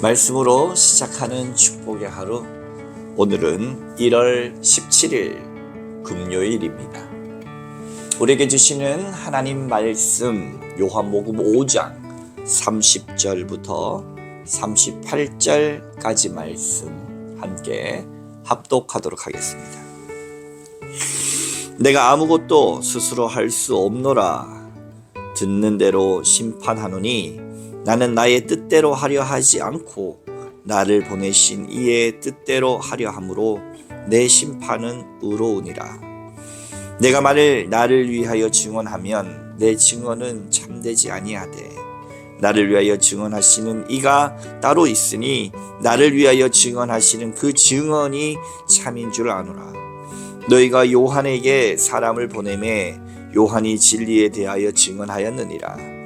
말씀으로 시작하는 축복의 하루, 오늘은 1월 17일 금요일입니다. 우리에게 주시는 하나님 말씀 요한복음 5장 30절부터 38절까지 말씀 함께 합독하도록 하겠습니다. 내가 아무것도 스스로 할 수 없노라. 듣는 대로 심판하노니 나는 나의 뜻대로 하려 하지 않고 나를 보내신 이의 뜻대로 하려 함으로 내 심판은 의로우니라. 내가 만일 나를 위하여 증언하면 내 증언은 참되지 아니하되 나를 위하여 증언하시는 이가 따로 있으니 나를 위하여 증언하시는 그 증언이 참인 줄 아노라. 너희가 요한에게 사람을 보내매 요한이 진리에 대하여 증언하였느니라.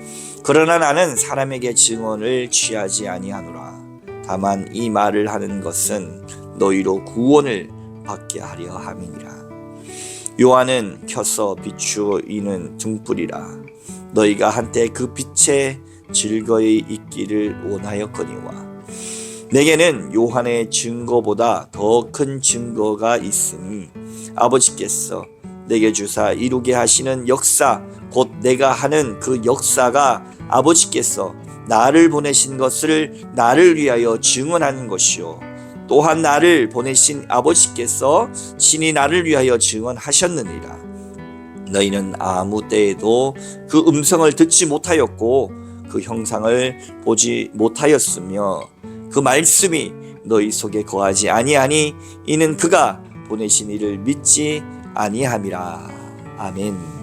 그러나 나는 사람에게 증언을 취하지 아니하노라. 다만 이 말을 하는 것은 너희로 구원을 받게 하려 함이니라. 요한은 켜서 비추이는 등불이라. 너희가 한때 그 빛에 즐거이 있기를 원하였거니와 내게는 요한의 증거보다 더 큰 증거가 있으니 아버지께서 내게 주사 이루게 하시는 역사 곧 내가 하는 그 역사가 아버지께서 나를 보내신 것을 나를 위하여 증언하는 것이요 또한 나를 보내신 아버지께서 친히 나를 위하여 증언하셨느니라. 너희는 아무 때에도 그 음성을 듣지 못하였고 그 형상을 보지 못하였으며 그 말씀이 너희 속에 거하지 아니하니 이는 그가 보내신 이를 믿지 아니함이라. 아멘.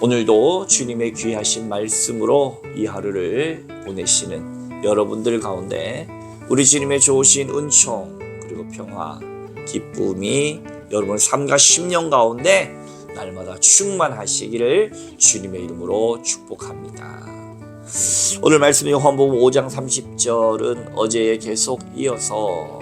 오늘도 주님의 귀하신 말씀으로 이 하루를 보내시는 여러분들 가운데 우리 주님의 좋으신 은총 그리고 평화, 기쁨이 여러분의 삶과 심령 가운데 날마다 충만하시기를 주님의 이름으로 축복합니다. 오늘 말씀 요한복음 5장 30절은 어제에 계속 이어서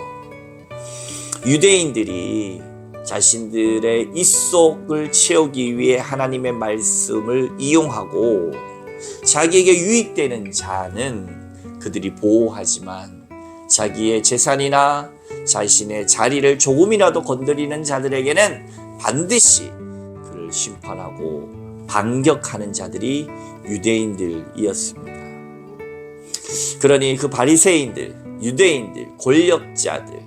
유대인들이 자신들의 입속을 채우기 위해 하나님의 말씀을 이용하고 자기에게 유익되는 자는 그들이 보호하지만 자기의 재산이나 자신의 자리를 조금이라도 건드리는 자들에게는 반드시 그를 심판하고 반격하는 자들이 유대인들이었습니다. 그러니 그 바리새인들, 유대인들, 권력자들,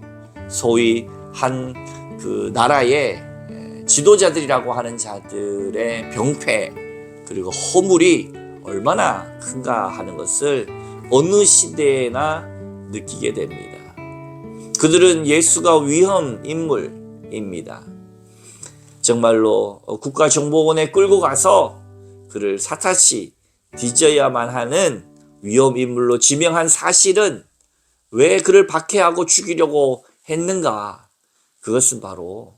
소위 한 그 나라의 지도자들이라고 하는 자들의 병폐 그리고 허물이 얼마나 큰가 하는 것을 어느 시대에나 느끼게 됩니다. 그들은 예수가 위험 인물입니다. 정말로 국가정보원에 끌고 가서 그를 사타시 뒤져야만 하는 위험 인물로 지명한 사실은 왜 그를 박해하고 죽이려고 했는가? 그것은 바로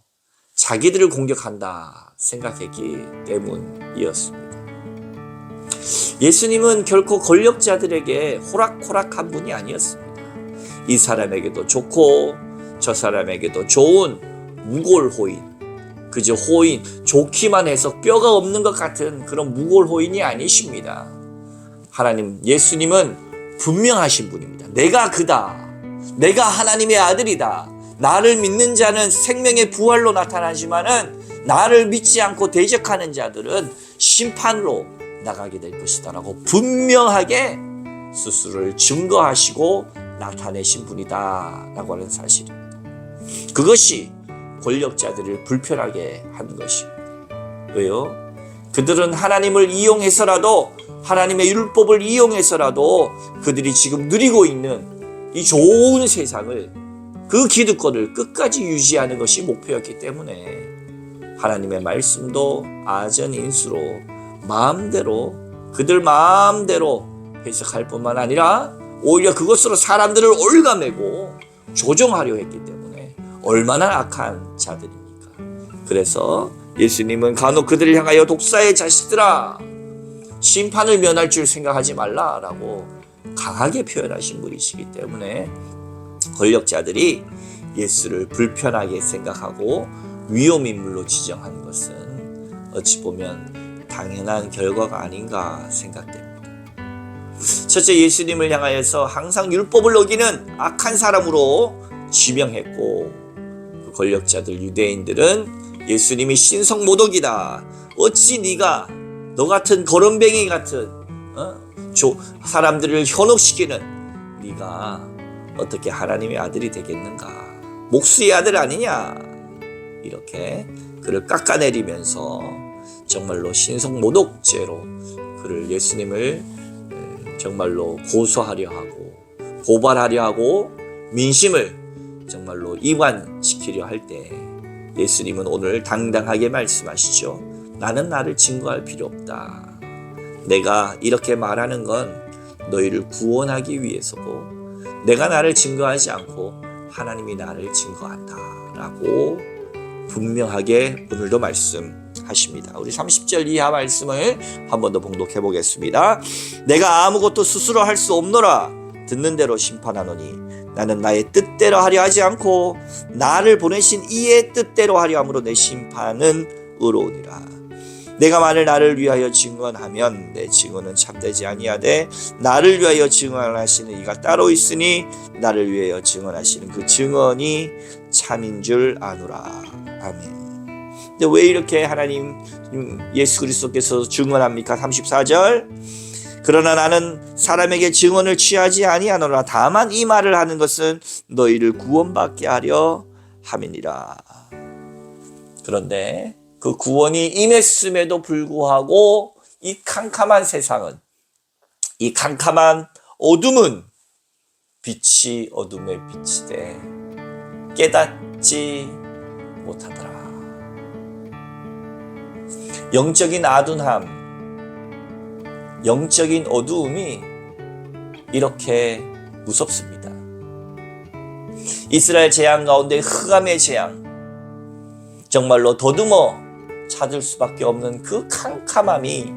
자기들을 공격한다 생각했기 때문이었습니다. 예수님은 결코 권력자들에게 호락호락한 분이 아니었습니다. 이 사람에게도 좋고 저 사람에게도 좋은 무골호인, 그저 호인, 좋기만 해서 뼈가 없는 것 같은 그런 무골호인이 아니십니다. 하나님, 예수님은 분명하신 분입니다. 내가 그다. 내가 하나님의 아들이다. 나를 믿는 자는 생명의 부활로 나타나지만은 나를 믿지 않고 대적하는 자들은 심판으로 나가게 될 것이다 라고 분명하게 스스로를 증거하시고 나타내신 분이다 라고 하는 사실입니다. 그것이 권력자들을 불편하게 한 것입니다. 왜요? 그들은 하나님을 이용해서라도 하나님의 율법을 이용해서라도 그들이 지금 누리고 있는 이 좋은 세상을 그 기득권을 끝까지 유지하는 것이 목표였기 때문에 하나님의 말씀도 아전인수로 마음대로 그들 마음대로 해석할 뿐만 아니라 오히려 그것으로 사람들을 올가매고 조종하려 했기 때문에 얼마나 악한 자들입니까? 그래서 예수님은 간혹 그들을 향하여 독사의 자식들아 심판을 면할 줄 생각하지 말라라고 강하게 표현하신 분이시기 때문에 권력자들이 예수를 불편하게 생각하고 위험인물로 지정한 것은 어찌 보면 당연한 결과가 아닌가 생각됩니다. 첫째, 예수님을 향하여서 항상 율법을 어기는 악한 사람으로 지명했고, 그 권력자들 유대인들은 예수님이 신성모독이다. 어찌 네가 너 같은 거렁뱅이 같은 사람들을 현혹시키는 네가 어떻게 하나님의 아들이 되겠는가? 목수의 아들 아니냐? 이렇게 그를 깎아내리면서 정말로 신성모독죄로 그를 예수님을 정말로 고소하려 하고 고발하려 하고 민심을 정말로 이완시키려 할 때 예수님은 오늘 당당하게 말씀하시죠. 나는 나를 증거할 필요 없다. 내가 이렇게 말하는 건 너희를 구원하기 위해서고 내가 나를 증거하지 않고 하나님이 나를 증거한다 라고 분명하게 오늘도 말씀하십니다. 우리 30절 이하 말씀을 한 번 더 봉독해 보겠습니다. 내가 아무것도 스스로 할 수 없노라. 듣는 대로 심판하노니 나는 나의 뜻대로 하려 하지 않고 나를 보내신 이의 뜻대로 하려 함으로 내 심판은 의로우니라. 내가 만일 나를 위하여 증언하면 내 증언은 참되지 아니하되 나를 위하여 증언하시는 이가 따로 있으니 나를 위하여 증언하시는 그 증언이 참인 줄 아노라. 아멘. 근데 왜 이렇게 하나님 예수 그리스도께서 증언합니까? 34절. 그러나 나는 사람에게 증언을 취하지 아니하노라. 다만 이 말을 하는 것은 너희를 구원받게 하려 함이니라. 그런데 그 구원이 임했음에도 불구하고 이 캄캄한 세상은, 이 캄캄한 어둠은 빛이 어둠에 빛이 돼 깨닫지 못하더라. 영적인 아둔함, 영적인 어두움이 이렇게 무섭습니다. 이스라엘 재앙 가운데 흑암의 재앙, 정말로 더듬어 찾을 수밖에 없는 그 캄캄함이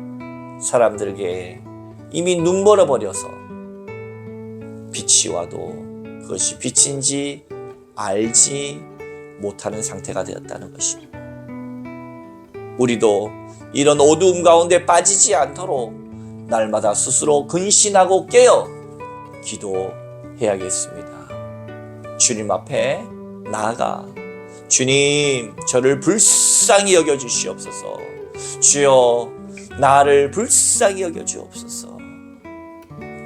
사람들에게 이미 눈멀어 버려서 빛이 와도 그것이 빛인지 알지 못하는 상태가 되었다는 것입니다. 우리도 이런 어두움 가운데 빠지지 않도록 날마다 스스로 근신하고 깨어 기도해야겠습니다. 주님 앞에 나아가 주님, 저를 불쌍히 여겨주시옵소서. 주여, 나를 불쌍히 여겨주옵소서.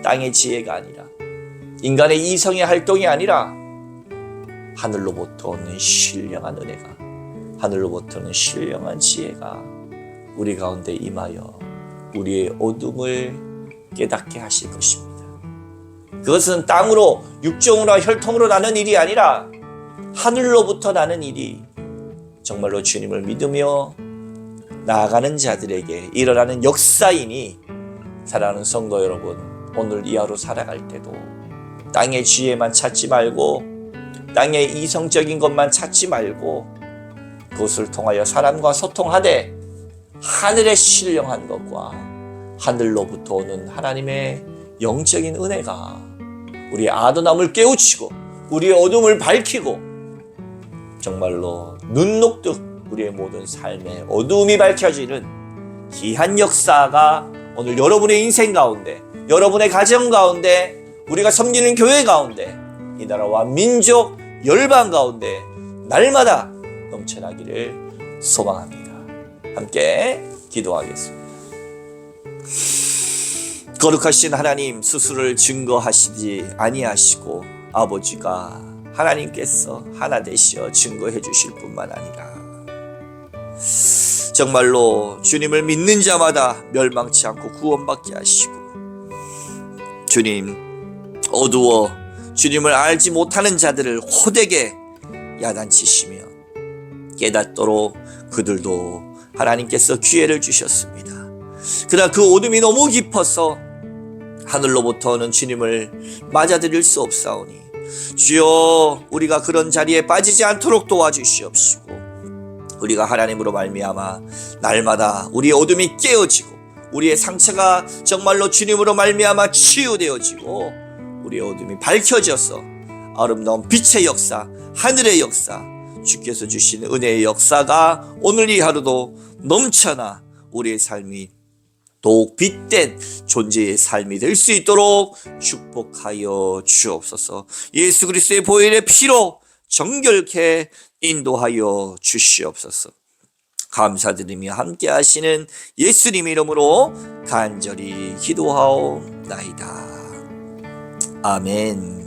땅의 지혜가 아니라, 인간의 이성의 활동이 아니라 하늘로부터 오는 신령한 은혜가, 하늘로부터 오는 신령한 지혜가 우리 가운데 임하여 우리의 어둠을 깨닫게 하실 것입니다. 그것은 땅으로, 육정으로, 혈통으로 나는 일이 아니라 하늘로부터 나는 일이 정말로 주님을 믿으며 나아가는 자들에게 일어나는 역사이니, 사랑하는 성도 여러분, 오늘 이 하루 살아갈 때도 땅의 지혜만 찾지 말고 땅의 이성적인 것만 찾지 말고 그것을 통하여 사람과 소통하되 하늘의 신령한 것과 하늘로부터 오는 하나님의 영적인 은혜가 우리의 아둔함을 깨우치고 우리의 어둠을 밝히고 정말로 눈 녹듯 우리의 모든 삶의 어두움이 밝혀지는 귀한 역사가 오늘 여러분의 인생 가운데, 여러분의 가정 가운데, 우리가 섬기는 교회 가운데, 이 나라와 민족, 열방 가운데 날마다 넘쳐나기를 소망합니다. 함께 기도하겠습니다. 거룩하신 하나님, 스스로를 증거하시지 아니하시고 아버지가 하나님께서 하나 되시어 증거해 주실 뿐만 아니라 정말로 주님을 믿는 자마다 멸망치 않고 구원받게 하시고, 주님, 어두워 주님을 알지 못하는 자들을 호되게 야단치시며 깨닫도록 그들도 하나님께서 기회를 주셨습니다. 그러나 그 어둠이 너무 깊어서 하늘로부터는 주님을 맞아들일 수 없사오니 주여, 우리가 그런 자리에 빠지지 않도록 도와주시옵시고, 우리가 하나님으로 말미암아 날마다 우리의 어둠이 깨어지고 우리의 상처가 정말로 주님으로 말미암아 치유되어지고 우리의 어둠이 밝혀져서 아름다운 빛의 역사, 하늘의 역사, 주께서 주신 은혜의 역사가 오늘 이 하루도 넘쳐나 우리의 삶이 더욱 빛된 존재의 삶이 될 수 있도록 축복하여 주옵소서. 예수 그리스도의 보혈의 피로 정결케 인도하여 주시옵소서. 감사드리며 함께 하시는 예수님 이름으로 간절히 기도하옵나이다. 아멘.